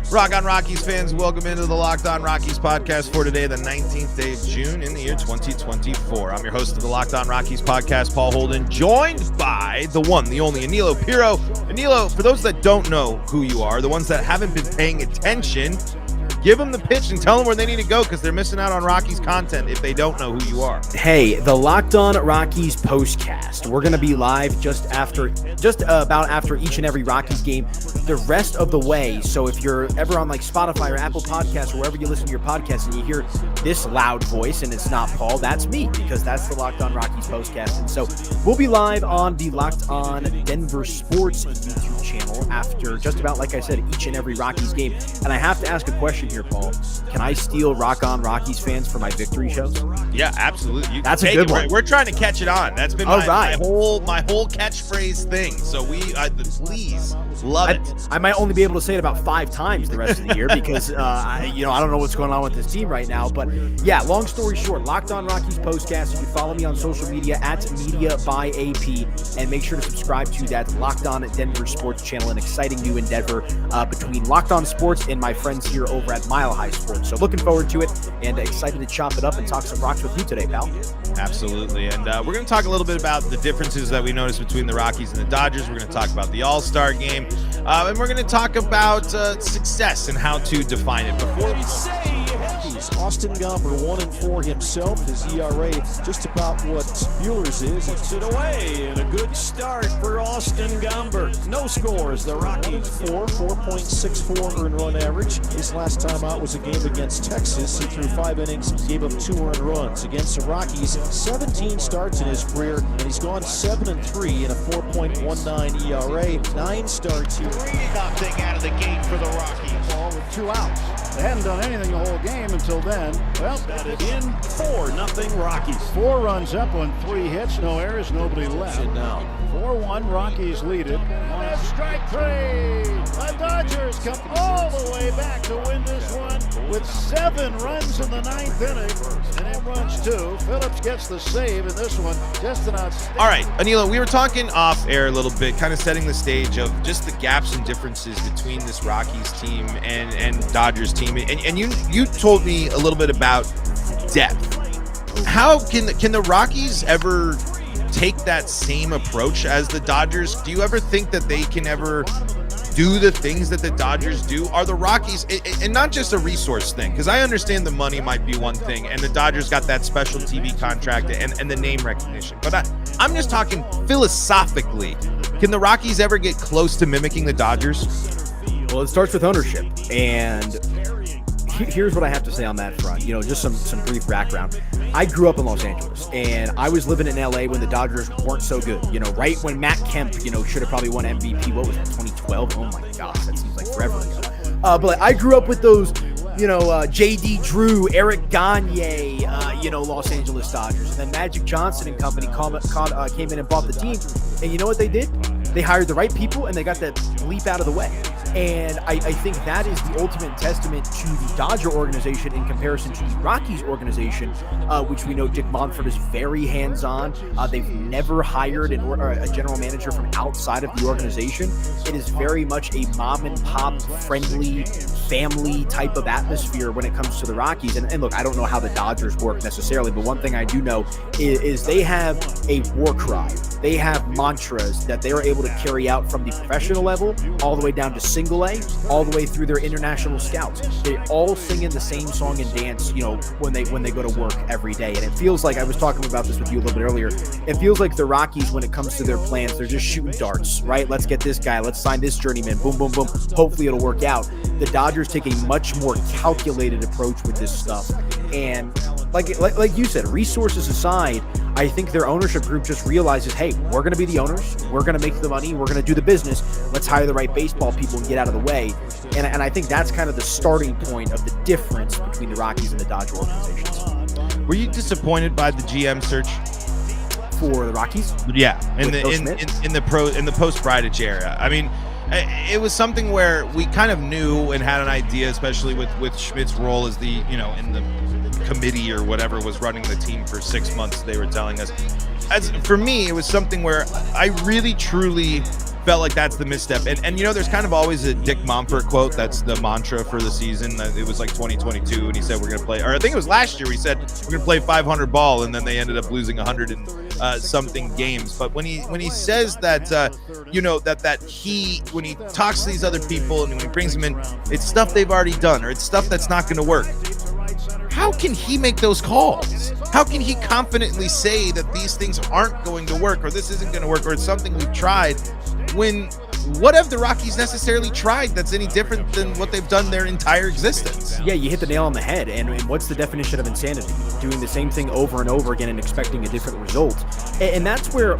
Rock on Rockies fans, welcome into the Locked on Rockies podcast for today, the 19th day of June in the year 2024. I'm your host of the Locked on Rockies podcast, Paul Holden, joined by the one, the only, Anilo Piro. Anilo, for those that don't know who you are, the ones that haven't been paying attention, give them the pitch and tell them where they need to go because they're missing out on Rockies content if they don't know who you are. Hey, the Locked on Rockies postcast. We're going to be live just about after each and every Rockies game the rest of the way. So if you're ever on like Spotify or Apple Podcasts or wherever you listen to your podcast and you hear this loud voice and it's not Paul, that's me because that's the Locked on Rockies postcast. And so we'll be live on the Locked on Denver Sports YouTube channel after just about, like I said, each and every Rockies game. And I have to ask a question here, Paul. Can I steal Rock on Rockies fans for my victory shows? Yeah, absolutely. That's a good one. We're trying to catch it on. That's been my whole catchphrase thing. So please love it. I might only be able to say it about 5 times the rest of the year because I don't know what's going on with this team right now. But yeah, long story short, Locked on Rockies postcast. You can follow me on social media at Media by AP, and make sure to subscribe to that Locked on Denver Sports channel, an exciting new endeavor between Locked on Sports and my friends here over at Mile High Sports. So looking forward to it and excited to chop it up and talk some rocks with you today, pal. Absolutely. And we're going to talk a little bit about the differences that we noticed between the Rockies and the Dodgers. We're going to talk about the All-Star game. And we're going to talk about success and how to define it. Before we say Austin Gomber 1-4 himself. His ERA just about what Bueller's is. It's it away and a good start for Austin Gomber. No scores. The Rockies 4.64 earned run average. His last time out was a game against Texas. He threw 5 innings, gave up 2 earned runs. Against the Rockies, 17 starts in his career, and he's gone 7-3 in a 4.19 ERA. 9 starts here. 3-0 out of the gate for the Rockies. Ball with 2 outs. They hadn't done anything the whole game until then. Well, that is in 4-0 Rockies. 4 runs up on 3 hits, no errors, nobody left. Sit down. 4-1, Rockies lead it. And strike 3. The Dodgers come all the way back to win this one with 7 runs in the 9th inning, and it runs 2. Phillips gets the save in this one. Just an outstanding. All right, Anilo, we were talking off air a little bit, kind of setting the stage of just the gaps and differences between this Rockies team and Dodgers team. And you told me a little bit about depth. How can the Rockies ever take that same approach as the Dodgers? Do you ever think that they can ever do the things that the Dodgers do? Are the Rockies, and not just a resource thing, because I understand the money might be one thing, and the Dodgers got that special TV contract and the name recognition, but I'm just talking philosophically. Can the Rockies ever get close to mimicking the Dodgers? Well, it starts with ownership, and here's what I have to say on that front. Just some brief background. I grew up in Los Angeles, and I was living in LA when the Dodgers weren't so good. Right when Matt Kemp, should have probably won MVP. What was that, 2012? Oh my gosh, that seems like forever ago. But I grew up with those, J.D. Drew, Eric Gagne, Los Angeles Dodgers. And then Magic Johnson and company came in and bought the team. And you know what they did? They hired the right people, and they got that leap out of the way. And I think that is the ultimate testament to the Dodger organization in comparison to the Rockies organization, which we know Dick Monfort is very hands-on. They've never hired a general manager from outside of the organization. It is very much a mom-and-pop friendly family type of atmosphere when it comes to the Rockies. And look, I don't know how the Dodgers work necessarily, but one thing I do know is they have a war cry. They have mantras that they are able to carry out from the professional level all the way down to single A, all the way through their international scouts. They all sing in the same song and dance, when they go to work every day. And it feels like, I was talking about this with you a little bit earlier, it feels like the Rockies, when it comes to their plans, they're just shooting darts, right? Let's get this guy, let's sign this journeyman, boom, boom, boom. Hopefully it'll work out. The Dodgers take a much more calculated approach with this stuff. And like you said, resources aside, I think their ownership group just realizes, hey, we're going to be the owners. We're going to make the money. We're going to do the business. Let's hire the right baseball people and get out of the way. And I think that's kind of the starting point of the difference between the Rockies and the Dodger organizations. Were you disappointed by the GM search for the Rockies? Yeah, in the post Bridich era. I mean, it was something where we kind of knew and had an idea, especially with Schmidt's role as the in the committee or whatever was running the team for 6 months. They were telling us. As for me, it was something where I really truly felt like that's the misstep. And there's kind of always a Dick Monfort quote that's the mantra for the season. It was like 2022, and he said we're going to play, or I think it was last year, he said we're going to play 500 ball, and then they ended up losing 100 and something games. But when he says that, when he talks to these other people and when he brings them in, it's stuff they've already done, or it's stuff that's not going to work. How can he make those calls? How can he confidently say that these things aren't going to work, or this isn't going to work, or it's something we've tried, when what have the Rockies necessarily tried that's any different than what they've done their entire existence? Yeah, you hit the nail on the head. And what's the definition of insanity? Doing the same thing over and over again and expecting a different result. And that's where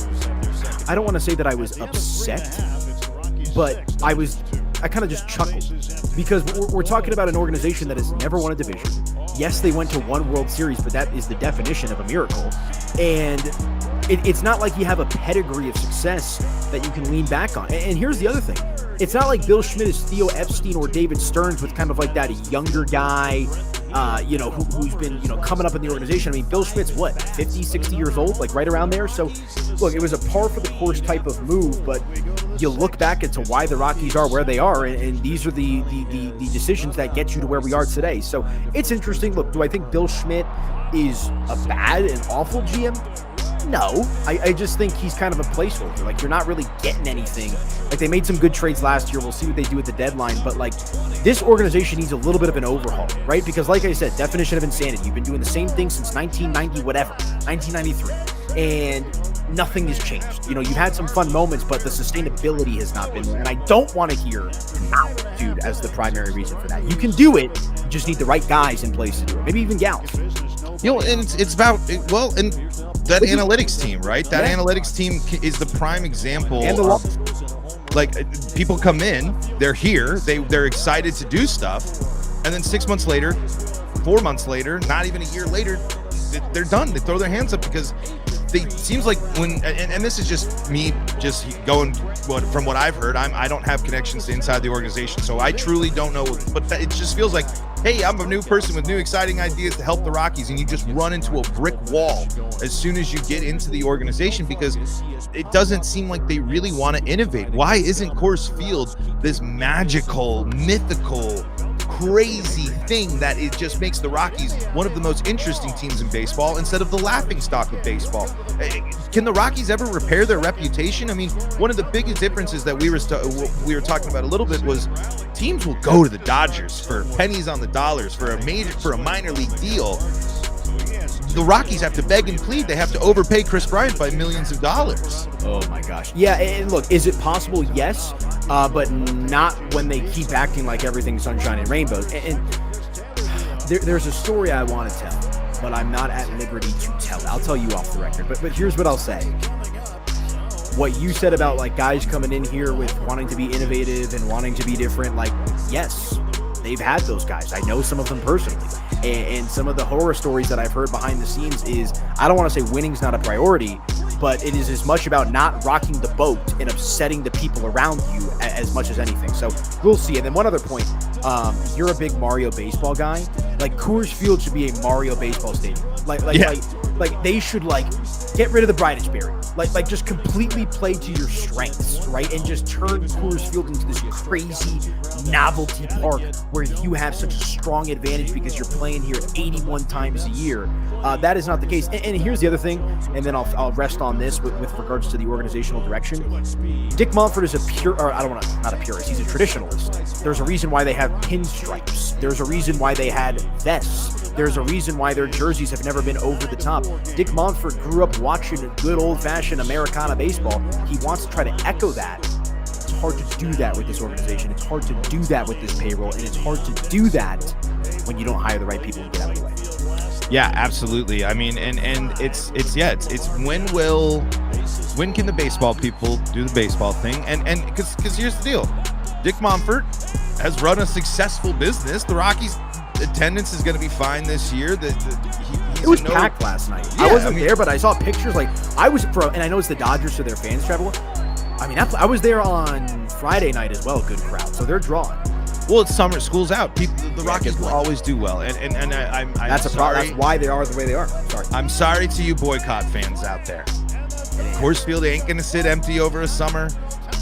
I don't want to say that I was upset, but I kind of just chuckled, because we're talking about an organization that has never won a division. Yes, they went to one World Series, but that is the definition of a miracle. And it's not like you have a pedigree of success that you can lean back on. And here's the other thing. It's not like Bill Schmidt is Theo Epstein or David Stearns with kind of like that younger guy, who's been, coming up in the organization. I mean, Bill Schmidt's 50, 60 years old, like right around there. So look, it was a par for the course type of move, but you look back into why the Rockies are where they are, and these are the decisions that get you to where we are today. So it's interesting. Look, do I think Bill Schmidt is a bad and awful GM? No, I just think he's kind of a placeholder. Like, you're not really getting anything. Like, they made some good trades last year. We'll see what they do at the deadline. But, like, this organization needs a little bit of an overhaul, right? Because, like I said, definition of insanity. You've been doing the same thing since 1993. And nothing has changed. You've had some fun moments, but the sustainability has not been there. And I don't want to hear altitude as the primary reason for that. You can do it. You just need the right guys in place to do it. Maybe even gals. And it's about, and that analytics team, right? That analytics team is the prime example. And like, people come in, they're here, they're excited to do stuff, and then 6 months later, 4 months later, not even a year later, they're done. They throw their hands up because seems like when, and this is just me just going from what I've heard. I don't have connections to inside the organization, so I truly don't know. But it just feels like, hey, I'm a new person with new exciting ideas to help the Rockies, and you just run into a brick wall as soon as you get into the organization, because it doesn't seem like they really want to innovate. Why isn't Coors Field this magical, mythical, crazy thing that it just makes the Rockies one of the most interesting teams in baseball instead of the laughingstock of baseball? Can the Rockies ever repair their reputation? I mean, one of the biggest differences that we were talking about a little bit was teams will go to the Dodgers for pennies on the dollars for a minor league deal. The Rockies have to beg and plead. They have to overpay Chris Bryant by millions of dollars. Oh my gosh. Yeah, and look, is it possible? Yes, but not when they keep acting like everything's sunshine and rainbows. And there's a story I want to tell, but I'm not at liberty to tell. I'll tell you off the record. But here's what I'll say. What you said about like guys coming in here with wanting to be innovative and wanting to be different, like, yes, they've had those guys. I know some of them personally. And some of the horror stories that I've heard behind the scenes is, I don't want to say winning's not a priority, but it is as much about not rocking the boat and upsetting the people around you as much as anything. So we'll see. And then one other point, you're a big Mario baseball guy. Like, Coors Field should be a Mario baseball stadium. Like they should get rid of the Brightest Berry. Like just completely play to your strengths, right? And just turn Coors Field into this crazy novelty park where you have such a strong advantage because you're playing here 81 times a year. That is not the case. And here's the other thing, and then I'll rest on this with regards to the organizational direction. Dick Monfort is not a purist. He's a traditionalist. There's a reason why they have pinstripes. There's a reason why they had vests. There's a reason why their jerseys have never been over the top. Dick Monfort grew up watching good old-fashioned Americana baseball. He wants to try to echo that. It's hard to do that with this organization. It's hard to do that with this payroll, and it's hard to do that when you don't hire the right people and get out of the way. Yeah, absolutely. I mean, and it's when can the baseball people do the baseball thing? And because here's the deal, Dick Monfort has run a successful business. The Rockies' attendance is going to be fine this year. It was packed last night. Yeah, I wasn't there, but I saw pictures. Like, I was and I know it's the Dodgers, so their fans travel. I mean, I was there on Friday night as well. Good crowd, so they're drawing. Well, it's summer, school's out. The Rockies will always do well, and I'm that's a problem. That's why they are the way they are. Sorry. I'm sorry to you boycott fans out there. Coors Field ain't gonna sit empty over a summer.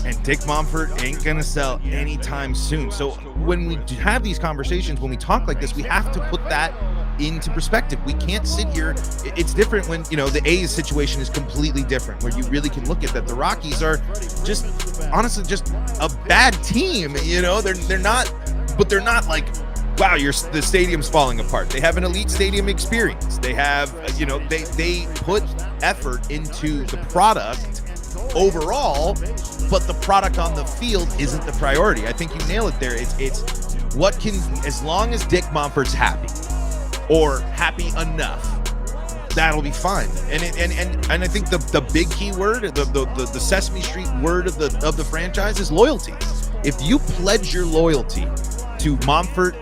And Dick Monfort ain't going to sell anytime soon. So when we have these conversations, when we talk like this, we have to put that into perspective. We can't sit here. It's different when, the A's situation is completely different, where you really can look at that. The Rockies are just, honestly, just a bad team. They're not, but they're not like, wow, the stadium's falling apart. They have an elite stadium experience. They have, they put effort into the product overall, but the product on the field isn't the priority. I think you nail it there. It's what can, as long as Dick Monfort's happy or happy enough, that'll be fine. And I think the big key word, the Sesame Street word of the franchise is loyalty. If you pledge your loyalty to Monfort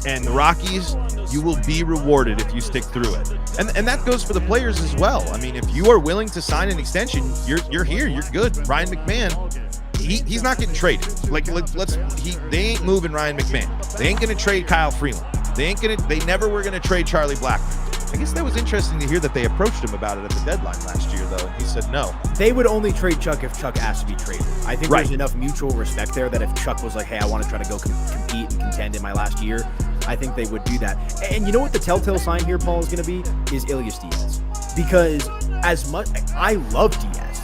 and the Rockies, you will be rewarded if you stick through it. And that goes for the players as well. I mean, if you are willing to sign an extension, you're here, you're good. Ryan McMahon, he's not getting traded. They ain't moving Ryan McMahon. They ain't going to trade Kyle Freeland. They never were going to trade Charlie Blackmon. I guess that was interesting to hear that they approached him about it at the deadline last year, though. He said no. They would only trade Chuck if Chuck asked to be traded. I think there's enough mutual respect there that if Chuck was like, hey, I want to try to go compete and contend in my last year, I think they would do that. And you know what the telltale sign here, Paul, is going to be? Is Elias Diaz. Because as much, I love Diaz.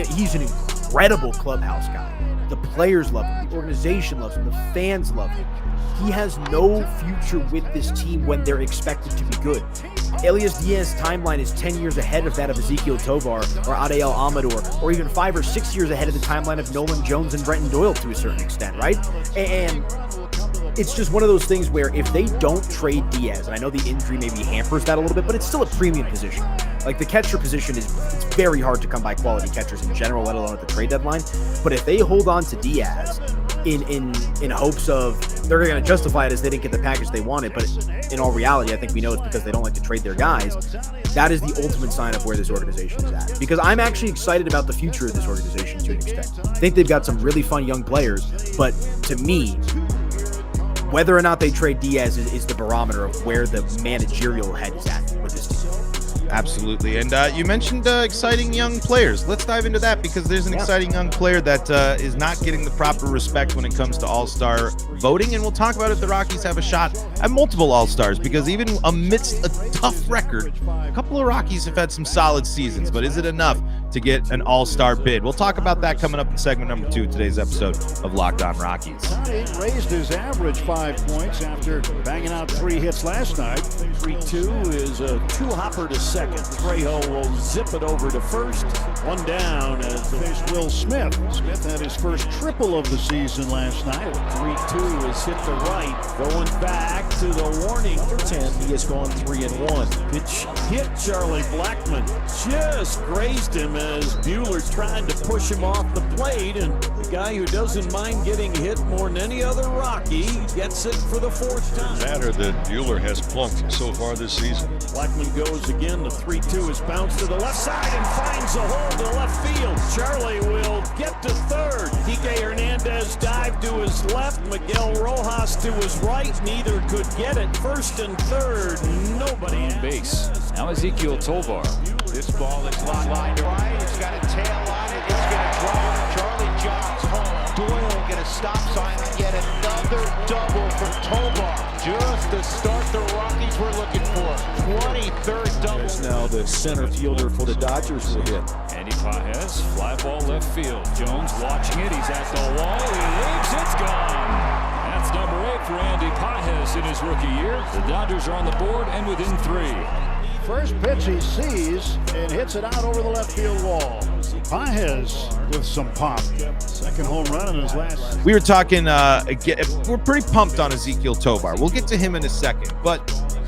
He's an incredible clubhouse guy. The players love him. The organization loves him. The fans love him. He has no future with this team when they're expected to be good. Elias Diaz's timeline is 10 years ahead of that of Ezekiel Tovar or Adael Amador, or even 5 or 6 years ahead of the timeline of Nolan Jones and Brenton Doyle to a certain extent, right? And it's just one of those things where if they don't trade Diaz, and I know the injury maybe hampers that a little bit, but it's still a premium position. Like the catcher position it's very hard to come by quality catchers in general, let alone at the trade deadline. But if they hold on to Diaz in hopes of they're going to justify it as they didn't get the package they wanted, but in all reality, I think we know it's because they don't like to trade their guys. That is the ultimate sign of where this organization is at. Because I'm actually excited about the future of this organization to an extent. I think they've got some really fun young players, but to me, whether or not they trade Diaz is the barometer of where the managerial head is at with this team. Absolutely. And you mentioned exciting young players. Let's dive into that because there's an exciting young player that is not getting the proper respect when it comes to all-star voting. And we'll talk about if the Rockies have a shot at multiple all-stars, because even amidst a tough record, a couple of Rockies have had some solid seasons. But is it enough to get an all-star bid? We'll talk about that coming up in segment number 2 of today's episode of Locked On Rockies. He raised his average 5 points after banging out 3 hits last night. 3-2 is a 2-hopper to second. Trejo will zip it over to first. One down as There's Will Smith. Smith had his first triple of the season last night. 3-2 is hit to right. Going back to the warning for 10. He has gone 3-1. Pitch hit Charlie Blackmon. Just grazed him as Buehler tried to push him off the plate. And the guy who doesn't mind getting hit more than any other Rocky gets it for the 4th time. Matter that Buehler has plunked so far this season. Blackmon goes again. The 3-2 is bounced to the left side and finds a hole to left field. Charlie will get to third. Kike Hernandez dived to his left. Miguel Rojas to his right. Neither could get it. First and third. Nobody on base. Now Ezekiel Tovar. This ball is lined right. It's got a tail on it. It's going to drop. Charlie jogs home. Doyle will get a stop sign and yet another double from Tovar. Just the start the Rockies were looking for. 23rd double. There's now the center fielder for the Dodgers will hit. Andy Pajes, fly ball left field. Jones watching it. He's at the wall. He leaps. It's gone. That's number 8 for Andy Pajes in his rookie year. The Dodgers are on the board and within 3. First pitch he sees and hits it out over the left field wall. Pajes with some pop. Second home run in his last. We were talking, we're pretty pumped on Ezekiel Tovar. We'll get to him in a second. But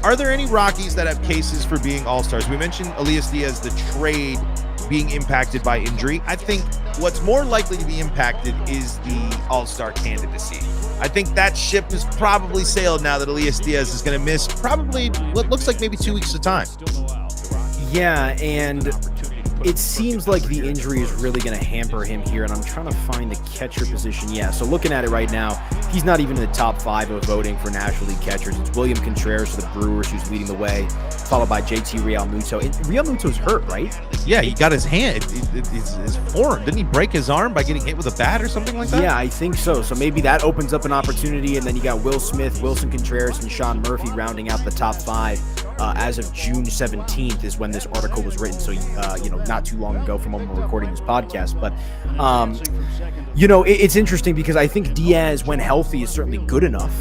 are there any Rockies that have cases for being all-stars? We mentioned Elias Diaz, the trade being impacted by injury. I think what's more likely to be impacted is the all-star candidacy. I think that ship has probably sailed now that Elias Diaz is going to miss probably what looks like maybe 2 weeks of time. Yeah, and It seems like the injury is really going to hamper him here, and I'm trying to find the catcher position. Yeah, so looking at it right now, he's not even in the top 5 of voting for National League catchers. It's William Contreras for the Brewers who's leading the way, followed by JT Realmuto. Realmuto's hurt, right? Yeah, he got his hand, his forearm. Didn't he break his arm by getting hit with a bat or something like that? Yeah, I think so. So maybe that opens up an opportunity, and then you got Will Smith, Wilson Contreras, and Sean Murphy rounding out the top 5. As of June 17th is when this article was written. So, not too long ago from when we're recording this podcast. But, it's interesting because I think Diaz, when healthy, is certainly good enough.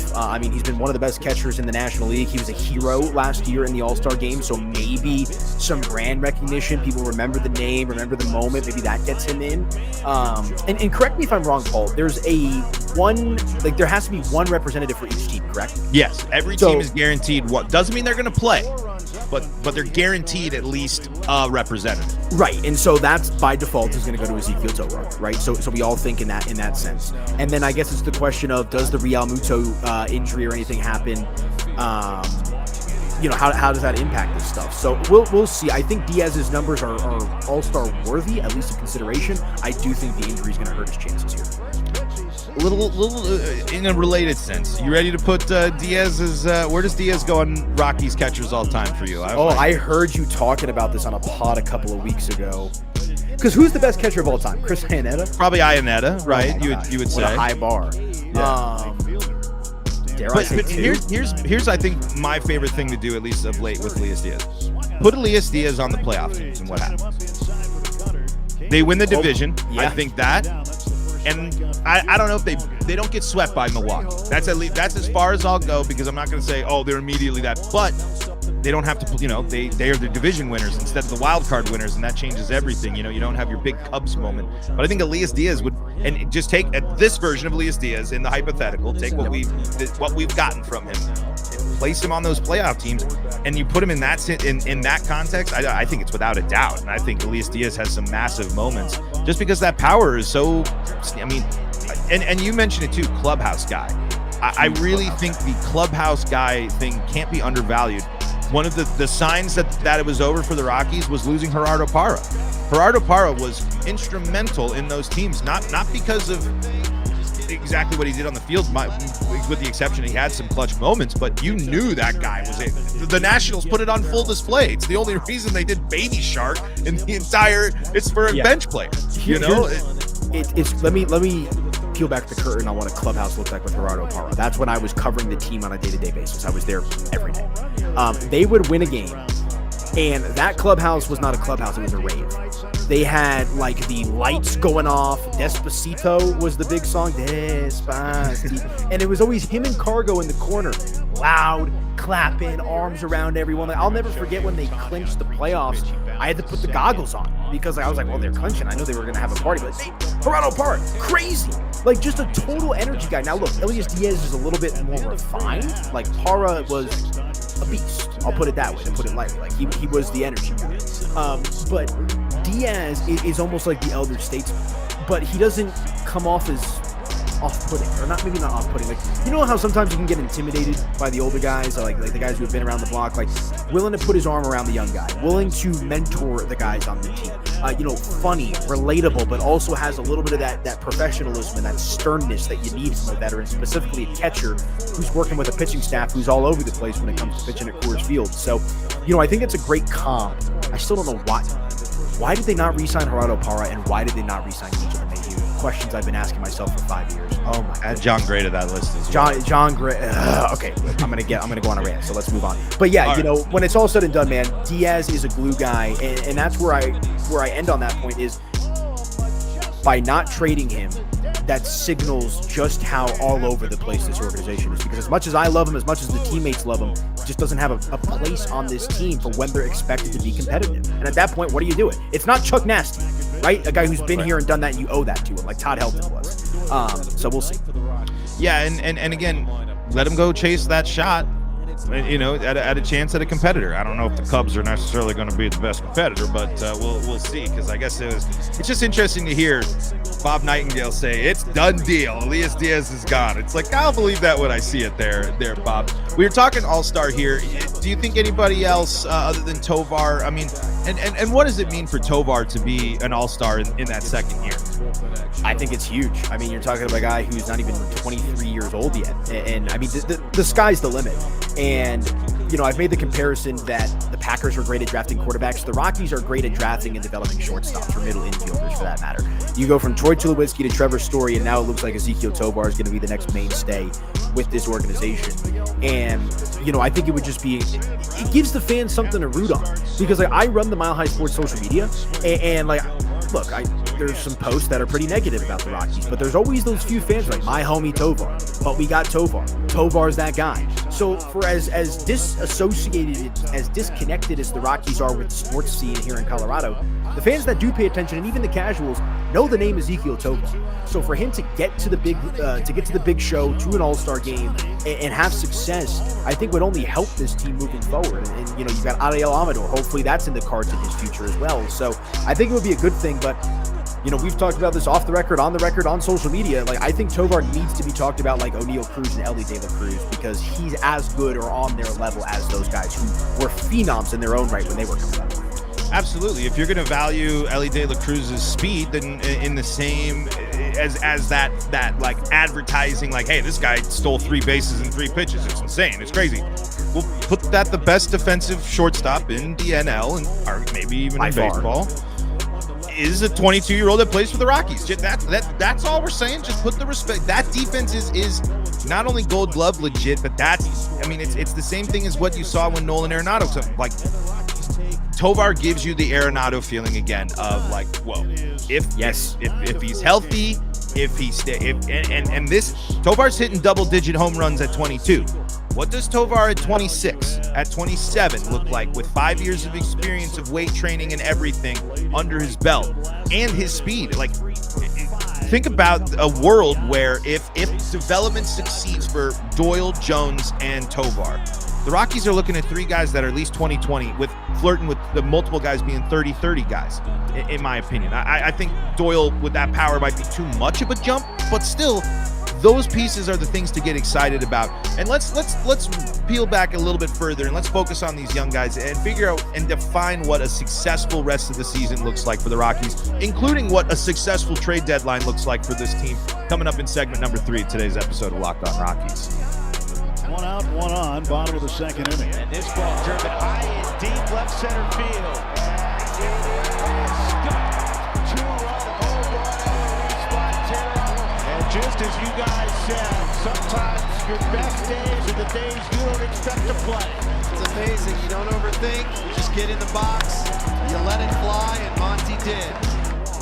He's been one of the best catchers in the National League. He was a hero last year in the All-Star game. So maybe some brand recognition. People remember the name, remember the moment. Maybe that gets him in. And correct me if I'm wrong, Paul. There has to be one representative for each team, correct? Yes. Every team is guaranteed one. Doesn't mean they're going to play, but they're guaranteed at least a representative. Right, and so that's by default is going to go to Ezekiel Tovar, right? So we all think in that sense. And then I guess it's the question of, does the Realmuto injury or anything happen? How does that impact this stuff? So we'll see. I think Diaz's numbers are all-star worthy, at least a consideration. I do think the injury is going to hurt his chances here. A little in a related sense. You ready to put Diaz's? Where does Diaz go on Rockies catchers all time for you? I heard you talking about this on a pod a couple of weeks ago. Because who's the best catcher of all time? Chris Iannetta? Probably Iannetta, right? Oh you would say. What a high bar. Yeah. But here's I think my favorite thing to do, at least of late, with Elias Diaz. Put Elias Diaz on the playoff teams, and what happens? They win the division. Yeah. I think that. And I don't know if they don't get swept by Milwaukee. That's as far as I'll go, because I'm not going to say, oh, they're immediately that. But they don't have to, they are the division winners instead of the wild card winners, and that changes everything. You don't have your big Cubs moment. But I think Elias Diaz would, and just take this version of Elias Diaz in the hypothetical, take what we've gotten from him, and place him on those playoff teams, and you put him in that context. I think it's without a doubt, and I think Elias Diaz has some massive moments just because that power is so. And you mentioned it too, clubhouse guy. I really think the clubhouse guy thing can't be undervalued. One of the signs that it was over for the Rockies was losing Gerardo Parra. Gerardo Parra was instrumental in those teams, not because of exactly what he did on the field, with the exception he had some clutch moments, but you knew that guy was it. The Nationals put it on full display. It's the only reason they did Baby Shark in the entire. It's for a bench player. Let me peel back the curtain on what a clubhouse looked like with Gerardo Parra. That's when I was covering the team on a day-to-day basis. I was there every day. They would win a game, and that clubhouse was not a clubhouse, it was a rave. They had the lights going off. Despacito was the big song. Despacito. And it was always him and Cargo in the corner, loud, clapping, arms around everyone. I'll never forget when they clinched the playoffs. I had to put the goggles on because I was like, well, they're clinching. I knew they were going to have a party. But Gerardo Parra, crazy. Just a total energy guy. Now, look, Elias Diaz is a little bit more refined. Parra was a beast. I'll put it that way, to put it lightly. He was the energy guy. But Diaz is almost like the elder statesman, but he doesn't come off as off-putting, or maybe not off-putting. How sometimes you can get intimidated by the older guys, or the guys who have been around the block, willing to put his arm around the young guy, willing to mentor the guys on the team. Funny, relatable, but also has a little bit of that professionalism and that sternness that you need from a veteran, specifically a catcher who's working with a pitching staff who's all over the place when it comes to pitching at Coors Field. So, I think it's a great comp. I still don't know why. Why did they not re-sign Gerardo Parra, and why did they not re-sign DJ Mayhew? Questions I've been asking myself for 5 years. Oh my! Add John Gray to that list as well. John Gray. Okay, I'm gonna go on a rant. So let's move on. But yeah, when it's all said and done, man, Diaz is a glue guy, and that's where I end on that point is by not trading him. That signals just how all over the place this organization is. Because as much as I love him, as much as the teammates love him, he just doesn't have a place on this team for when they're expected to be competitive. And at that point, what are you doing? It's not Chuck Nasty, right? A guy who's been here and done that, and you owe that to him, like Todd Helton was. So we'll see. Yeah, and again, let him go chase that shot. At a chance at a competitor. I don't know if the Cubs are necessarily going to be the best competitor, but we'll see. Because I guess it's just interesting to hear Bob Nightingale say it's done deal. Elias Diaz is gone. It's I'll believe that when I see it there, Bob. We were talking All-Star here. Do you think anybody else other than Tovar? And what does it mean for Tovar to be an all-star in that second year? I think it's huge. I mean, you're talking about a guy who's not even 23 years old yet. And I mean, the sky's the limit. And, you know, I've made the comparison that the Packers are great at drafting quarterbacks. The Rockies are great at drafting and developing shortstops, or middle infielders for that matter. You go from Troy Tulowitzki to Trevor Story, and now it looks like Ezekiel Tovar is going to be the next mainstay with this organization. And, you know, I think it would just be, it gives the fans something to root on. Because, like, I run the Mile High Sports social media, and like, look, there's some posts that are pretty negative about the Rockies, but there's always those few fans like, my homie Tovar, but we got Tovar. Tovar's that guy. So for as disassociated, as disconnected as the Rockies are with the sports scene here in Colorado, the fans that do pay attention, and even the casuals, know the name Ezekiel Tovar. So for him to get to the big show, to an all-star game, and have success, I think would only help this team moving forward. And you know, you've got Ariel Amador. Hopefully that's in the cards in his future as well. So I think it would be a good thing, but you know, we've talked about this off the record, on the record, on social media. Like, I think Tovar needs to be talked about like O'Neal Cruz and Ellie De La Cruz, because he's as good or on their level as those guys who were phenoms in their own right when they were coming up. Absolutely. If you're going to value Ellie De La Cruz's speed, then in the same as that like advertising, like, hey, this guy stole 3 bases in 3 pitches. It's insane. It's crazy. We'll put that the best defensive shortstop in the NL, and or maybe even By in far. baseball, is a 22-year-old that plays for the Rockies. That's all we're saying. Just put the respect. That defense is not only Gold Glove legit, but it's the same thing as what you saw when Nolan Arenado took. Like, Tovar gives you the Arenado feeling again of like, whoa, if he's healthy, and this Tovar's hitting double-digit home runs at 22. What does Tovar at 26, at 27 look like with 5 years of experience of weight training and everything under his belt and his speed? Like, think about a world where if development succeeds for Doyle, Jones, and Tovar, the Rockies are looking at 3 guys that are at least 20-20, with flirting with the multiple guys being 30-30 guys, in my opinion. I think Doyle with that power might be too much of a jump, but still, those pieces are the things to get excited about. And let's peel back a little bit further, and let's focus on these young guys and figure out and define what a successful rest of the season looks like for the Rockies, including what a successful trade deadline looks like for this team, coming up in segment number 3 of today's episode of Locked On Rockies. 1 out, 1 on, bottom of the second inning. And this ball driven high and deep left center field. And it is Scott. 2-run home run out of Montero. And just as you guys said, sometimes your best days are the days you don't expect to play. It's amazing. You don't overthink. You just get in the box. You let it fly, and Monty did.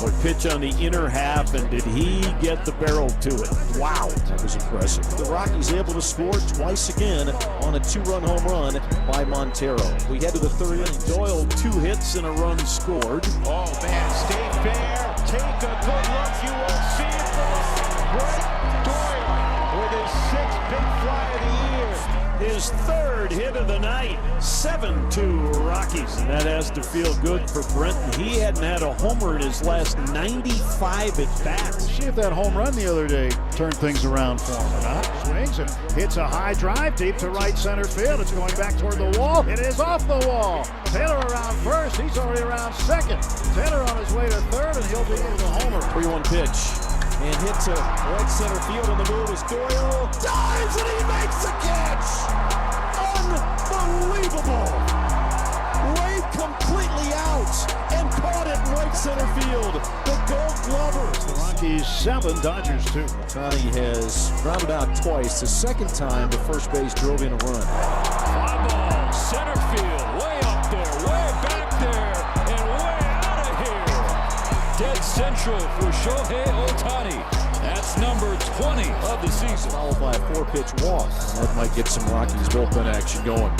Or pitch on the inner half, and did he get the barrel to it? Wow, that was impressive. The Rockies able to score twice again on a 2-run home run by Montero. We head to the 3rd inning. Doyle, 2 hits and a run scored. Oh man, stay fair. Take a good look. You will see it from Brett Doyle with his 6th big fly of the year. His 3rd hit of the night, 7-2 Rockies. And that has to feel good for Brenton. He hadn't had a homer in his last 95 at-bats. See if that home run the other day turned things around for him or not. Swings and hits a high drive deep to right center field. It's going back toward the wall. It is off the wall. Taylor around first. He's already around second. Taylor on his way to 3rd, and he'll be in the homer. 3-1 pitch. And hit to right center field on the move is Doyle. Dives and he makes the catch! Unbelievable! Laid completely out and caught it in right center field. The Gold Glover. The Rockies 7, Dodgers 2. Ohtani has grounded out twice. The second time the first base drove in a run. Fly ball, center field, way up there, way back there, and way out of here. Dead central for Shohei Ohtani. That's number 20 of the season. Followed by a 4-pitch walk. And that might get some Rockies bullpen action going.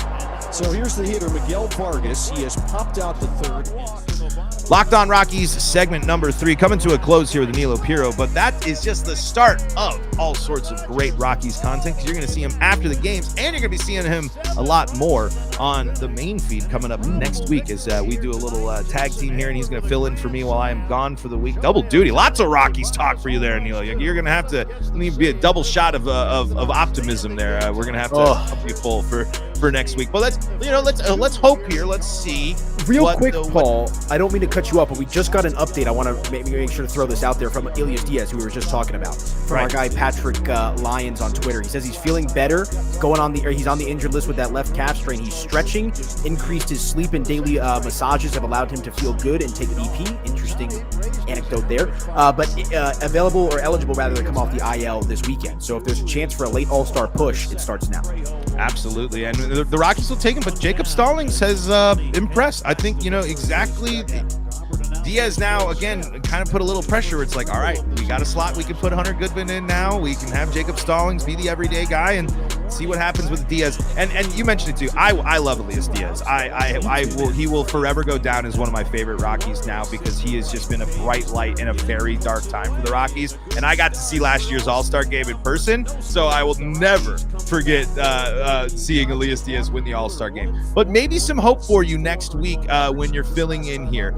So here's the hitter, Miguel Vargas. He has popped out the 3rd. Locked On Rockies segment number 3 coming to a close here with Danilo Pirro, but that is just the start of all sorts of great Rockies content, because you're going to see him after the games, and you're going to be seeing him a lot more on the main feed coming up next week as we do a little tag team here, and he's going to fill in for me while I am gone for the week. Double duty. Lots of Rockies talk for you there, Danilo. You're going to have to need to be a double shot of optimism there. We're going to have to help you full for next week. But let's hope here. Let's see Real quick, Paul, I don't mean to cut you up, but we just got an update. I want to make sure to throw this out there from Elias Diaz, who we were just talking about, from our guy Patrick Lyons on Twitter. He says he's feeling better, he's on the injured list with that left calf strain. He's stretching, increased his sleep, and daily massages have allowed him to feel good and take BP. Interesting anecdote there. But eligible to come off the IL this weekend. So if there's a chance for a late All-Star push, it starts now. Absolutely, and the Rockies will take him, but Jacob Stallings has impressed. I think, exactly. Diaz now, again, kind of put a little pressure. It's like, all right, we got a slot. We can put Hunter Goodman in now. We can have Jacob Stallings be the everyday guy and see what happens with Diaz. And you mentioned it too. I love Elias Diaz. He will forever go down as one of my favorite Rockies now, because he has just been a bright light in a very dark time for the Rockies. And I got to see last year's All-Star game in person, so I will never forget seeing Elias Diaz win the All-Star game. But maybe some hope for you next week when you're filling in here.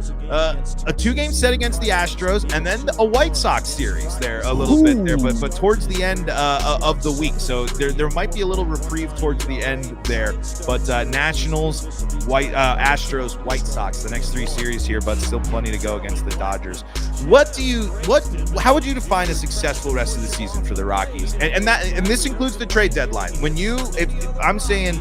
A 2-game set against the Astros, and then a White Sox series there a little bit there, but towards the end of the week. So there might be a little reprieve towards the end there. But Nationals, Astros, White Sox, the next 3 series here, but still plenty to go against the Dodgers. How would you define a successful rest of the season for the Rockies? And this includes the trade deadline. If I'm saying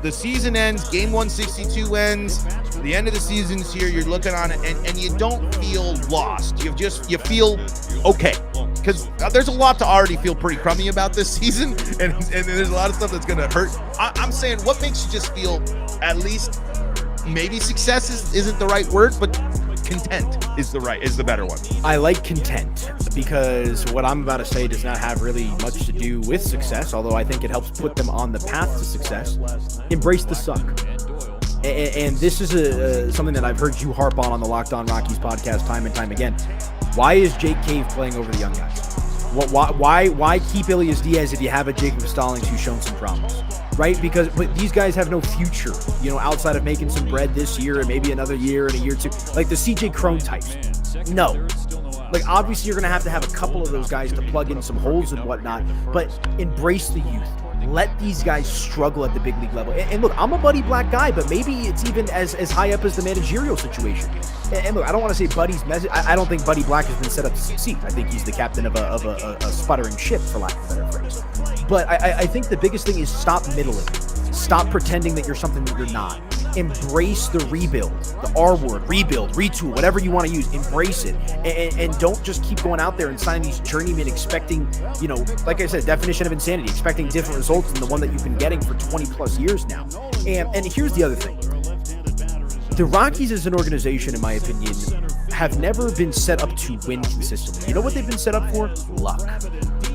the season ends, game 162 ends, the end of the season's here, you're looking on it, and you don't feel lost. You feel okay. Because there's a lot to already feel pretty crummy about this season, and there's a lot of stuff that's going to hurt. I'm saying, what makes you just feel at least, maybe success isn't the right word, but content is the better one. I like content, because what I'm about to say does not have really much to do with success, although I think it helps put them on the path to success. Embrace the suck. And this is something that I've heard you harp on the Locked On Rockies podcast time and time again. Why is Jake Cave playing over the young guys? Why keep Elias Diaz if you have a Jacob Stallings who's shown some promise, right? But these guys have no future, outside of making some bread this year and maybe another year and a year or two, like the CJ Cron types. No. Like, obviously you're going to have a couple of those guys to plug in some holes and whatnot, but embrace the youth. Let these guys struggle at the big league level. And look, I'm a Buddy Black guy, but maybe it's even as high up as the managerial situation. And look, I don't want to say Buddy's message. I don't think Buddy Black has been set up to succeed. I think he's the captain of a sputtering ship, for lack of a better phrase. But I think the biggest thing is stop middling. Stop pretending that you're something that you're not. Embrace the rebuild, the R word, rebuild, retool, whatever you want to use. Embrace it, and don't just keep going out there and signing these journeymen expecting, like I said, definition of insanity, expecting different results than the one that you've been getting for 20 plus years now. And here's the other thing. The Rockies as an organization, in my opinion, have never been set up to win consistently. You know what they've been set up for? Luck.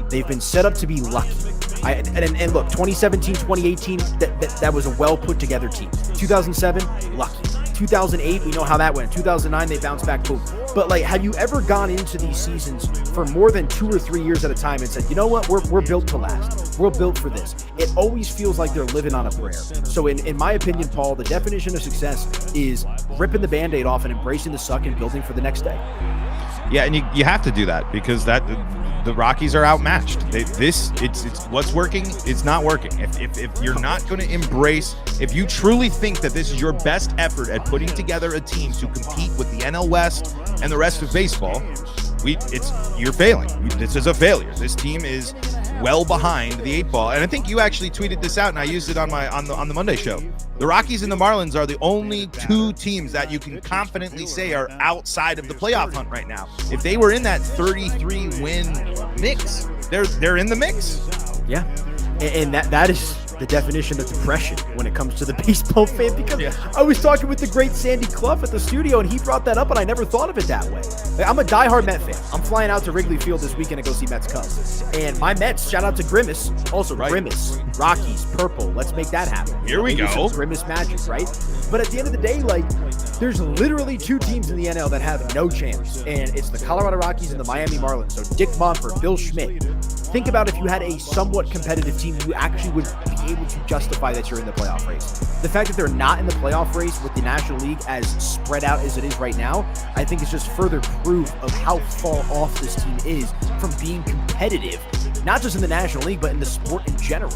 They've been set up to be lucky. And look, 2017, 2018, that was a well put together team. 2007, lucky. 2008, we know how that went. 2009, they bounced back, boom. But have you ever gone into these seasons for more than 2 or 3 years at a time and said, you know what, we're built to last. We're built for this. It always feels like they're living on a prayer. So in my opinion, Paul, the definition of success is ripping the Band-Aid off and embracing the suck and building for the next day. Yeah, and you have to do that, because the Rockies are outmatched. It's what's working, it's not working. If you're not going to embrace, if you truly think that this is your best effort at putting together a team to compete with the NL West and the rest of baseball, you're failing. This is a failure. This team is well behind the 8 ball. And I think you actually tweeted this out, and I used it on the Monday show. The Rockies and the Marlins are the only 2 teams that you can confidently say are outside of the playoff hunt right now. If they were in that 33 win mix, they're in the mix. Yeah, and that is the definition of depression when it comes to the baseball fan, because I was talking with the great Sandy Clough at the studio, and he brought that up, and I never thought of it that way. I'm a diehard Met fan. I'm flying out to Wrigley Field this weekend to go see Mets Cubs, and my Mets, shout out to Grimace, also right. Grimace, Rockies, purple, let's make that happen. Here we go. Grimace magic, right? But at the end of the day, there's literally 2 teams in the NL that have no chance, and it's the Colorado Rockies and the Miami Marlins. So Dick Monfort, Bill Schmidt. Think about if you had a somewhat competitive team, you actually would be able to justify that you're in the playoff race. The fact that they're not in the playoff race with the National League as spread out as it is right now, I think is just further proof of how far off this team is from being competitive, not just in the National League, but in the sport in general.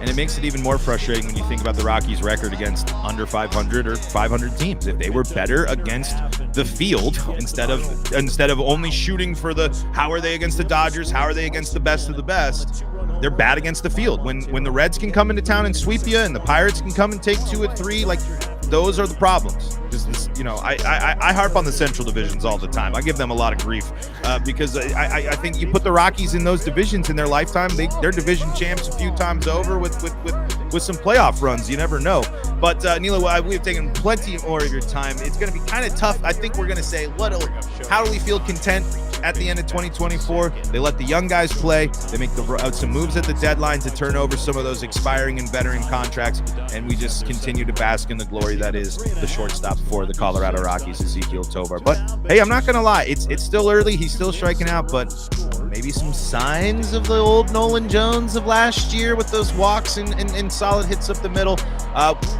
And it makes it even more frustrating when you think about the Rockies' record against under 500 or 500 teams. If they were better against the field instead of only shooting for the how are they against the Dodgers, how are they against the best of the best, they're bad against the field. When the Reds can come into town and sweep you, and the Pirates can come and take 2 or 3, like those are the problems. I harp on the Central divisions all the time. I give them a lot of grief because I think you put the Rockies in those divisions in their lifetime, they're division champs a few times over with some playoff runs. You never know. But Nilo, we've taken plenty more of your time. It's going to be kind of tough. I think we're going to say, how do we feel content at the end of 2024? They let the young guys play. They make some moves at the deadline to turn over some of those expiring and veteran contracts, and we just continue to bask in the glory that is the shortstop for the Colorado Rockies, Ezequiel Tovar. But hey, I'm not gonna lie, it's still early. He's still striking out, but maybe some signs of the old Nolan Jones of last year with those walks and solid hits up the middle.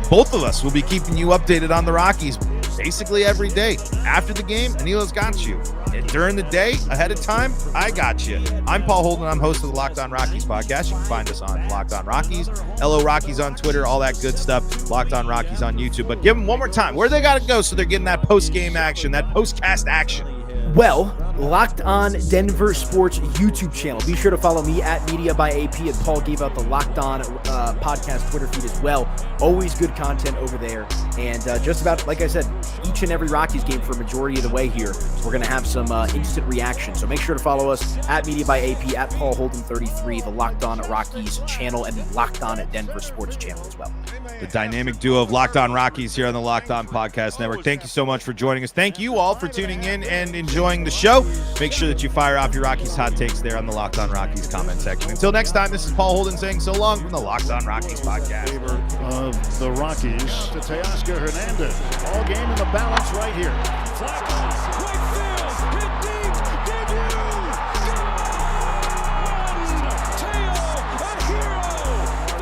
Both of us will be keeping you updated on the Rockies basically every day. After the game, Anilo's got you. And during the day, ahead of time, I got you. I'm Paul Holden. I'm host of the Locked On Rockies podcast. You can find us on Locked On Rockies, LO Rockies on Twitter, all that good stuff. Locked On Rockies on YouTube. But give them one more time. Where they got to go so they're getting that post-game action, that post-cast action? Well, Locked On Denver Sports YouTube channel. Be sure to follow me at Media by AP, and Paul gave out the Locked On podcast Twitter feed as well. Always good content over there. And just about, like I said, each and every Rockies game for a majority of the way here, we're going to have some instant reaction. So make sure to follow us at Media by AP, at Paul Holden 33, the Locked On Rockies channel, and the Locked On Denver Sports channel as well. The dynamic duo of Locked On Rockies here on the Locked On Podcast Network. Thank you so much for joining us. Thank you all for tuning in and enjoying the show. Make sure that you fire off your Rockies hot takes there on the Locked On Rockies comment section. Until next time, this is Paul Holden saying so long from the Locked On Rockies podcast. Favor of the Rockies to Teoscar Hernandez. All game in the balance right here.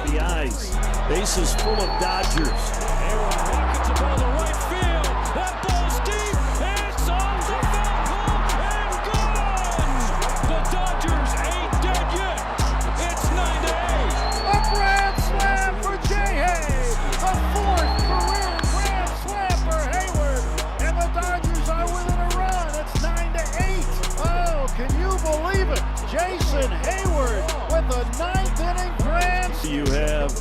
The eyes. Bases full of Dodgers. Aaron rockets the ball to right field. That ball's deep. It's on the foul and gone. The Dodgers ain't dead yet. It's 9-8. A grand slam for J.A. The 4th career grand slam for Hayward. And the Dodgers are within a run. It's 9-8. Oh, can you believe it? Jason Hayward with a 9th inning grand. You have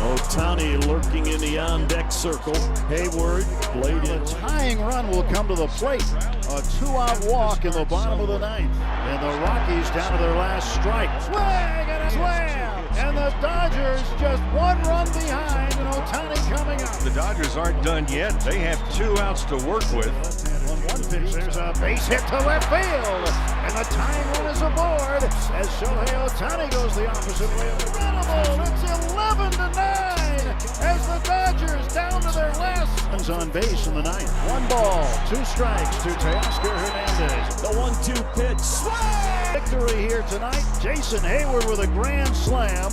Ohtani lurking in the on-deck circle. Hayward played in. A tying run will come to the plate. A 2-out walk in the bottom of the 9th. And the Rockies down to their last strike. Swing and a slam. And the Dodgers just 1 run behind, and Ohtani coming up. The Dodgers aren't done yet. They have 2 outs to work with. On one pitch, there's a base hit to left field. And the tying run is aboard as Shohei Ohtani goes the opposite way. Incredible! It's 11-9 as the Dodgers down to their last. Runs on base in the 9th. 1 ball, 2 strikes to Teoscar Hernandez. The 1-2 pitch. Swing! Victory here tonight. Jason Hayward with a grand slam.